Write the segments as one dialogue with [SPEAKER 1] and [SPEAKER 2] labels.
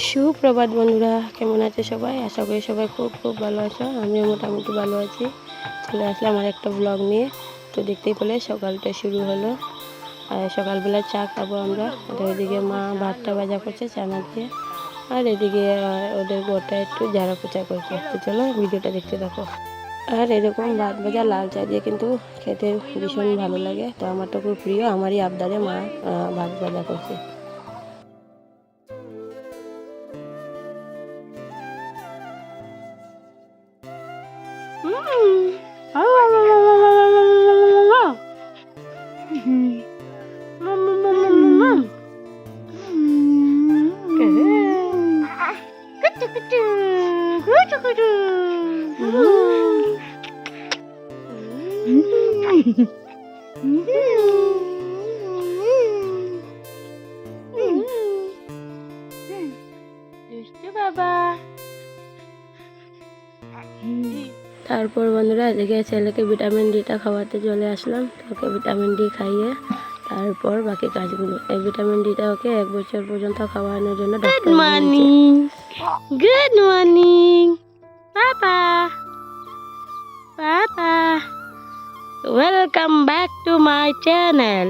[SPEAKER 1] সুপ্রভাত বন্ধুরা, কেমন আছে সবাই? আশা করি সবাই খুব খুব ভালো আছো। আমিও মোটামুটি ভালো আছি। চলে আসলাম আমার একটা ব্লগ নিয়ে। তো দেখতেই পেলে সকালটা শুরু হলো। আর সকালবেলা চা খাবো আমরা। আর ওইদিকে মা ভাতটা ভাজা করছে চানা দিয়ে। আর এদিকে ওদের গোটা একটু ঝাড়া পোছা করছে। তো চলো ভিডিওটা দেখতে থাকো। আর এরকম ভাত ভাজা লাল চা দিয়ে কিন্তু খেতে ভীষণ ভালো লাগে। তো আমার তো খুব প্রিয়, আমারই আবদারে মা ভাত ভাজা করছে। তারপর বন্ধুরা এদিকে ছেলেকে ভিটামিন ডিটা খাওয়াতে চলে আসলাম। ওকে ভিটামিন ডি খাইয়ে তারপর বাকি কাজগুলো। এই ভিটামিন ডিটা ওকে 1 বছর পর্যন্ত খাওয়ানোর জন্য ডক্টর বলেছে। Good morning papa, papa, welcome back to my channel.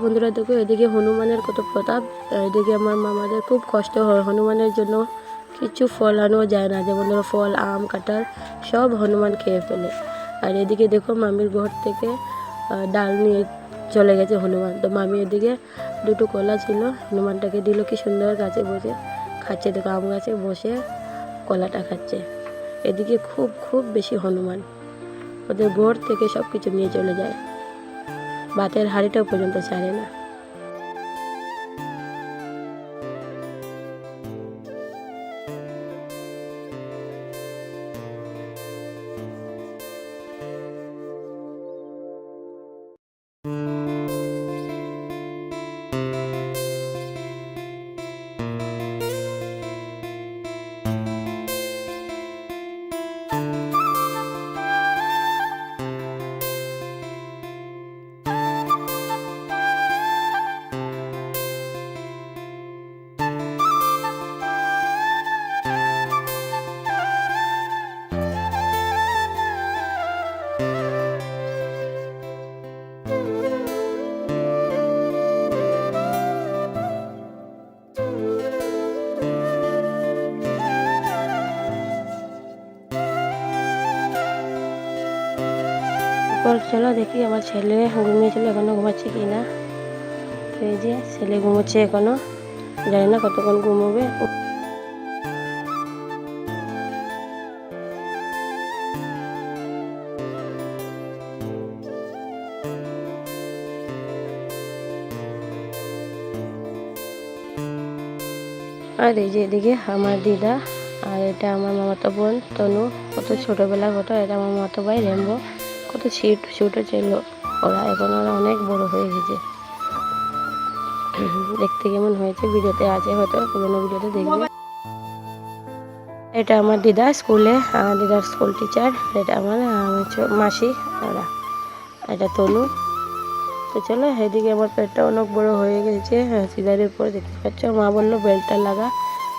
[SPEAKER 1] বন্ধুরা দেখো, এদিকে হনুমানের কত প্রতাপ। এদিকে আমার মামাদের খুব কষ্ট হয়, হনুমানের জন্য কিছু ফল আনাও যায় না। যেমন ধরো ফল, আম, কাঁঠাল সব হনুমান খেয়ে ফেলে। আর এদিকে দেখো মামির ঘর থেকে ডাল নিয়ে চলে গেছে হনুমান। তো মামি এদিকে দুটো কলা ছিল, হনুমানটাকে দিল। কি সুন্দর গাছে বসে খাচ্ছে, দেখো আম গাছে বসে কলাটা খাচ্ছে। এদিকে খুব খুব বেশি হনুমান, ওদের ঘর থেকে সব কিছু নিয়ে চলে যায়, ভাতের হাঁড়িটাও পর্যন্ত ছাড়ে না। চলো দেখি আমার ছেলে ঘুমিয়েছিল, এখনো ঘুমাচ্ছে কি না। তো এই যে ছেলে ঘুমোচ্ছে এখনো, জানি না কতক্ষণ ঘুমোবে। আর এই যে এদিকে আমার দিদা, আর এটা আমার মামাতো বোন তনু। কত ছোটোবেলার ফটো। এটা আমার মামাতো ভাই রেম্বো। কত ছোটো ছিল ওরা, এখন ওরা অনেক বড় হয়ে গেছে। দেখতে কেমন হয়েছে ভিডিওতে আছে, হয়তো পুরোনো ভিডিওতে দেখবে। এটা আমার দিদা স্কুলে, দিদার স্কুল টিচার। এটা আমার মাসি, ওরা। এটা তনু। তো চলো, এদিকে আমার পেটটা অনেক বড় হয়ে গেছে সিজারের পর, দেখতে পাচ্ছ। মা বললো বেল্টটা লাগা,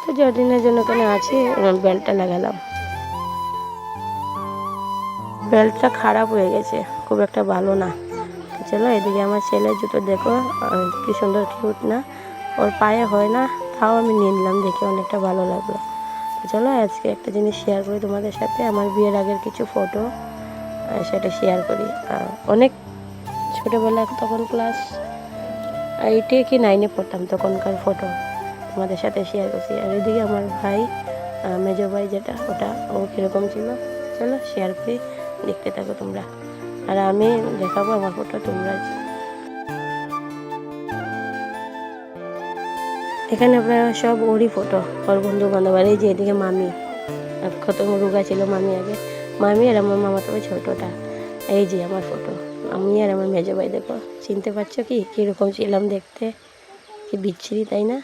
[SPEAKER 1] তো যদিনের জন্য কেন আছি বেল্টটা লাগালাম। বেল্টটা খারাপ হয়ে গেছে, খুব একটা ভালো না। তো চলো, এদিকে আমার ছেলের জুতো দেখো কি সুন্দর, কিউট না? ওর পায়ে হয় না, তাও আমি নিয়ে নিলাম, দেখে অনেকটা ভালো লাগলো। তো চলো আজকে একটা জিনিস শেয়ার করি তোমাদের সাথে, আমার বিয়ের আগের কিছু ফটো সেটা শেয়ার করি। অনেক ছোটোবেলায়, তখন ক্লাস 8 কি 9 পড়তাম, তখনকার ফটো তোমাদের সাথে শেয়ার করছি। আর এদিকে আমার ভাই, মেজো ভাই যেটা, ওটা ও কীরকম ছিল চলো শেয়ার করি, দেখতে থাকো তোমরা। আর আমি দেখাবো আমার ফটো তোমরা। এখানে আপনারা সব ওরই ফটো, ওর বন্ধু বান্ধব। আর এই যে এদিকে মামি, কত রোগা ছিল মামি আগে। মামি আর আমার মামাতো ভাই ছোটোটা। এই যে আমার ফটো, আমি আর আমার মেজো ভাই। দেখো চিনতে পারছো কি কীরকম ছিলাম দেখতে? কি বিচ্ছিরি, তাই না?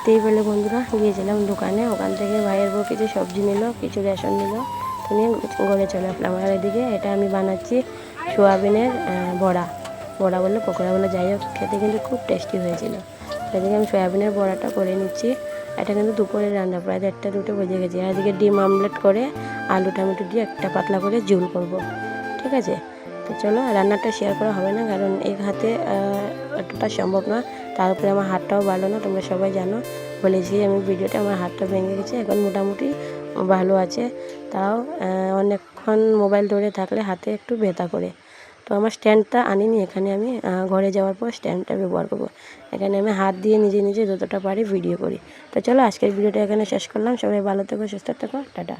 [SPEAKER 1] দেখতেই পেলে বন্ধুরা, গিয়েছিলাম দোকানে, ওখান থেকে ভাইয়ের বউ কিছু সবজি নিল, কিছু রেশন নিল, তো নিয়ে ঘরে চলে আসলাম। আর এদিকে এটা আমি বানাচ্ছি সোয়াবিনের বড়া, বড়া বললে পকোড়া বলে, যাই হোক, খেতে কিন্তু খুব টেস্টি হয়েছিল। এদিকে আমি সয়াবিনের বড়াটা করে নিচ্ছি। এটা কিন্তু দুপুরের রান্না, প্রায় 1:30-2টো বেজে গেছে। আর এদিকে ডিম আমলেট করে আলু টমেটো দিয়ে একটা পাতলা করে ঝোল করব, ঠিক আছে। তো চলো, রান্নাটা শেয়ার করা হবে না, কারণ এক হাতে এতটা সম্ভব না। তারপরে আমার হাতটাও ভালো না, তোমরা সবাই জানো, বলেছি আমি ভিডিওটা, আমার হাতটা ভেঙে গেছে, এখন মোটামুটি ভালো আছে। তাও অনেকক্ষণ মোবাইল ধরে থাকলে হাতে একটু ব্যথা করে। তো আমার স্ট্যান্ডটা আনিনি, এখানে আমি ঘরে যাওয়ার পর স্ট্যান্ডটা ব্যবহার করব। এখানে আমি হাত দিয়ে নিজে নিজে যতটা পারি ভিডিও করি। তো চলো, আজকের ভিডিওটা এখানে শেষ করলাম। সবাই ভালো থেকো, সুস্থ থেকো, টাটা।